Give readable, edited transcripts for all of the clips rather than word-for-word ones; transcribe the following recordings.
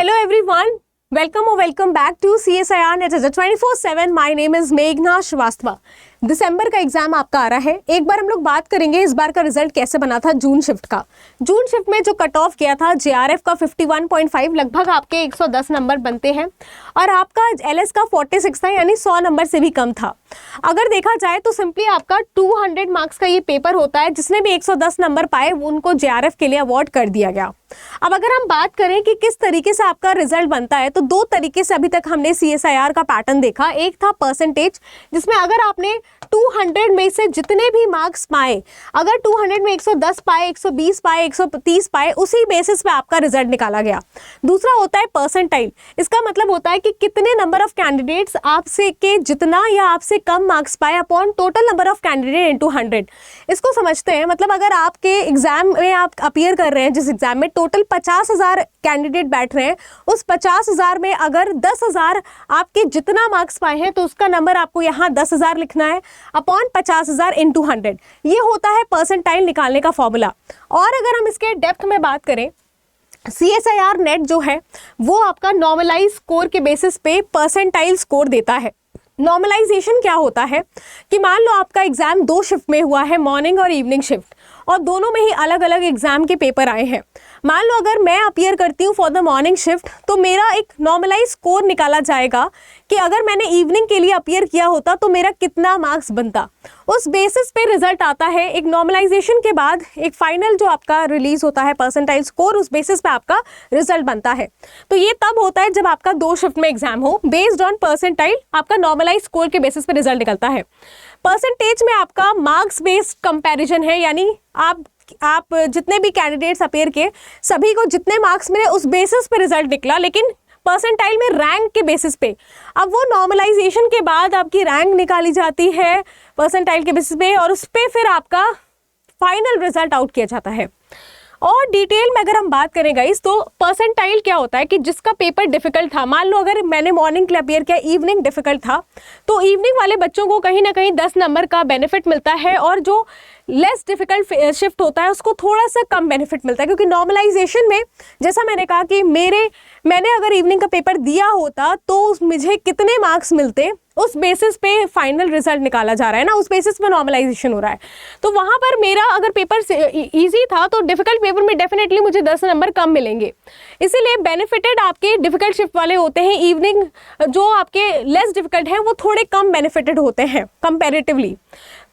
Hello everyone, welcome or welcome back to CSIR Net 24/7. My name is Meghna Shrivastava. दिसंबर का exam आपका आ रहा है। एक बार हम लोग बात करेंगे इस बार का रिजल्ट कैसे बना था जून शिफ्ट का। जून शिफ्ट में जो कट ऑफ किया था जेआरएफ का 51.5, लगभग आपके 110 नंबर बनते हैं और आपका एलएस का 46 था, यानी 100 नंबर से भी कम था। अगर देखा जाए तो सिंपली आपका 200 मार्क्स का ये पेपर होता है। जिसने भी 110 नंबर पाए उनको जेआरएफ के लिए अवार्ड कर दिया गया। अब अगर हम बात करें कि किस तरीके से आपका रिजल्ट बनता है, तो दो तरीके से अभी तक हमने सीएसआईआर का पैटर्न देखा। एक था परसेंटेज, जिसमें अगर आपने 200 में से जितने भी मार्क्स पाए, अगर 200 में 110 पाए, 120 पाए, 130 पाए, उसी बेसिस पे आपका रिजल्ट निकाला गया। दूसरा होता है परसेंटाइल। इसका मतलब होता है कि कितने नंबर ऑफ कैंडिडेट्स आपसे के जितना या आपसे कम मार्क्स पाए upon total number of candidate into 100। इसको समझते हैं, मतलब अगर आपके एग्जाम में आप अपीयर कर रहे हैं, जिस एग्जाम में टोटल 50,000 कैंडिडेट बैठ रहे हैं, उस 50,000 में अगर 10,000 आपके जितना मार्क्स पाए हैं तो उसका नंबर आपको यहाँ 10,000 लिखना है अपॉन 50,000 इंटू 100। ये होता है परसेंटाइल निकालने का फॉर्मूला। और अगर हम इसके डेप्थ में बात करें, सीएसआईआर नेट जो है वो आपका नॉर्मलाइज स्कोर के बेसिस पे परसेंटाइल स्कोर देता है। नॉर्मलाइजेशन क्या होता है कि मान लो आपका एग्जाम 2 शिफ्ट में हुआ है, मॉर्निंग और इवनिंग शिफ्ट, और दोनों में ही अलग अलग एग्जाम के पेपर आए हैं। मान लो अगर मैं अपीयर करती हूँ फॉर द मॉर्निंग शिफ्ट, तो मेरा एक नॉर्मलाइज स्कोर निकाला जाएगा कि अगर मैंने इवनिंग के लिए अपीयर किया होता तो मेरा कितना मार्क्स बनता। उस बेसिस पे रिजल्ट आता है। एक नॉर्मलाइजेशन के बाद एक फाइनल जो आपका रिलीज होता है परसेंटाइल स्कोर, उस बेसिस पे आपका रिजल्ट बनता है। तो ये तब होता है जब आपका 2 शिफ्ट में एग्जाम हो। बेस्ड ऑन परसेंटाइल आपका नॉर्मलाइज स्कोर के बेसिस पे रिजल्ट निकलता है। परसेंटेज में आपका मार्क्स बेस्ड कंपैरिजन है, यानी आप जितने भी कैंडिडेट्स अपीयर किए सभी को जितने मार्क्स मिले उस बेसिस पे रिजल्ट निकला, लेकिन परसेंटाइल में रैंक के बेसिस पे। अब वो नॉर्मलाइजेशन के बाद आपकी रैंक निकाली जाती है परसेंटाइल के बेसिस पे, और उस पे फिर आपका फाइनल रिजल्ट आउट किया जाता है। और डिटेल में अगर हम बात करें गाइस, तो परसेंटाइल क्या होता है कि जिसका पेपर डिफिकल्ट था, मान लो अगर मैंने मॉर्निंग के लिए अपीयर किया, इवनिंग डिफिकल्ट था, तो इवनिंग वाले बच्चों को कहीं ना कहीं 10 नंबर का बेनिफिट मिलता है, और जो लेस डिफिकल्ट शिफ्ट होता है उसको थोड़ा सा कम बेनिफिट मिलता है। क्योंकि नॉर्मलाइजेशन में जैसा मैंने कहा कि मैंने अगर इवनिंग का पेपर दिया होता तो मुझे कितने मार्क्स मिलते, उस बेसिस पे फाइनल रिजल्ट निकाला जा रहा है ना, उस बेसिस पे नॉर्मलाइजेशन हो रहा है। तो वहाँ पर मेरा अगर पेपर इजी था तो डिफिकल्ट पेपर में डेफिनेटली मुझे 10 नंबर कम मिलेंगे। इसीलिए बेनिफिटेड आपके डिफिकल्ट शिफ्ट वाले होते हैं। इवनिंग जो आपके लेस डिफिकल्ट हैं वो थोड़े कम बेनिफिटेड होते हैं कंपैरेटिवली।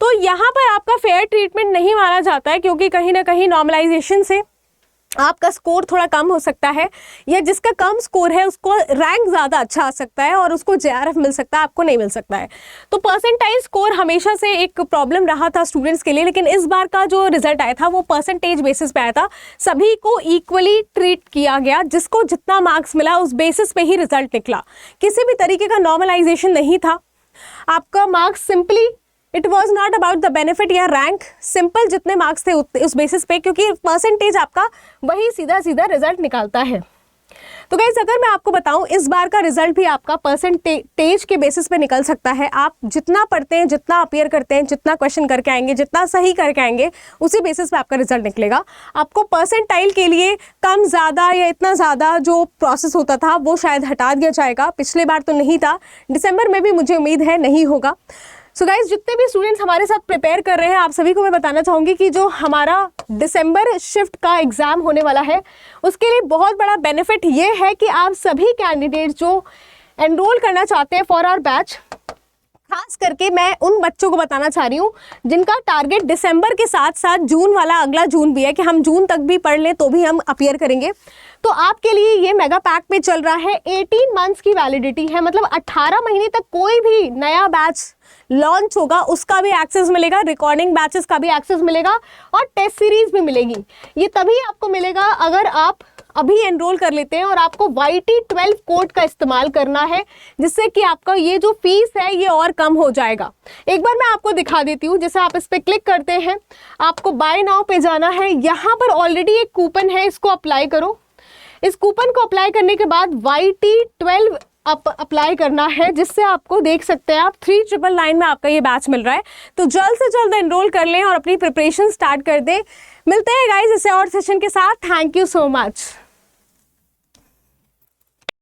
तो यहाँ पर आपका फेयर ट्रीटमेंट नहीं माना जाता है, क्योंकि कहीं ना कहीं नॉर्मलाइजेशन से आपका स्कोर थोड़ा कम हो सकता है, या जिसका कम स्कोर है उसको रैंक ज़्यादा अच्छा आ सकता है और उसको जेआरएफ मिल सकता है, आपको नहीं मिल सकता है। तो परसेंटाइल स्कोर हमेशा से एक प्रॉब्लम रहा था स्टूडेंट्स के लिए, लेकिन इस बार का जो रिजल्ट आया था वो परसेंटेज बेसिस पे आया था। सभी को इक्वली ट्रीट किया गया, जिसको जितना मार्क्स मिला उस बेसिस पे ही रिजल्ट निकला। किसी भी तरीके का नॉर्मलाइजेशन नहीं था। आपका marks simply it was not about the benefit या रैंक, सिंपल जितने मार्क्स थे उस बेसिस पे, क्योंकि परसेंटेज आपका वही सीधा सीधा रिजल्ट निकालता है। तो गाइस अगर मैं आपको बताऊं, इस बार का रिजल्ट भी आपका परसेंटेज के बेसिस पे निकल सकता है। आप जितना पढ़ते हैं, जितना अपीयर करते हैं, जितना क्वेश्चन करके आएंगे, जितना सही करके आएंगे, उसी बेसिस पे आपका रिजल्ट निकलेगा। आपको परसेंटाइल के लिए कम ज़्यादा या इतना ज़्यादा जो प्रोसेस होता था वो शायद हटा दिया जाएगा। पिछले बार तो नहीं था, दिसंबर में भी मुझे उम्मीद है नहीं होगा। सो गाइज जितने भी स्टूडेंट्स हमारे साथ प्रिपेयर कर रहे हैं, आप सभी को मैं बताना चाहूँगी कि जो हमारा दिसंबर शिफ्ट का एग्ज़ाम होने वाला है उसके लिए बहुत बड़ा बेनिफिट ये है कि आप सभी कैंडिडेट जो एनरोल करना चाहते हैं फॉर आवर बैच, खास करके मैं उन बच्चों को बताना चाह रही हूँ जिनका टारगेट दिसंबर के साथ साथ जून वाला अगला जून भी है कि हम जून तक भी पढ़ लें तो भी हम अपीयर करेंगे। तो आपके लिए ये मेगा पैक पे चल रहा है। 18 मंथ्स की वैलिडिटी है, मतलब 18 महीने तक कोई भी नया बैच लॉन्च होगा उसका भी एक्सेस मिलेगा, रिकॉर्डिंग बैचेस का भी एक्सेस मिलेगा, और टेस्ट सीरीज भी मिलेगी। ये तभी आपको मिलेगा अगर आप अभी एनरोल कर लेते हैं और आपको YT12 कोड का इस्तेमाल करना है, जिससे कि आपका ये जो फीस है ये और कम हो जाएगा। एक बार मैं आपको दिखा देती हूँ। जैसे आप इस पर क्लिक करते हैं, आपको बाय नाउ पे जाना है। यहाँ पर ऑलरेडी एक कूपन है, इसको अप्लाई करो। इस कूपन को अप्लाई करने के बाद YT12 अप्लाई करना है, जिससे आपको देख सकते हैं आप 3999 में आपका ये बैच मिल रहा है। तो जल्द से जल्द एनरोल कर लें और अपनी प्रिपरेशन स्टार्ट कर दें। मिलते हैं गाइस इसे और सेशन के साथ। Thank you so much.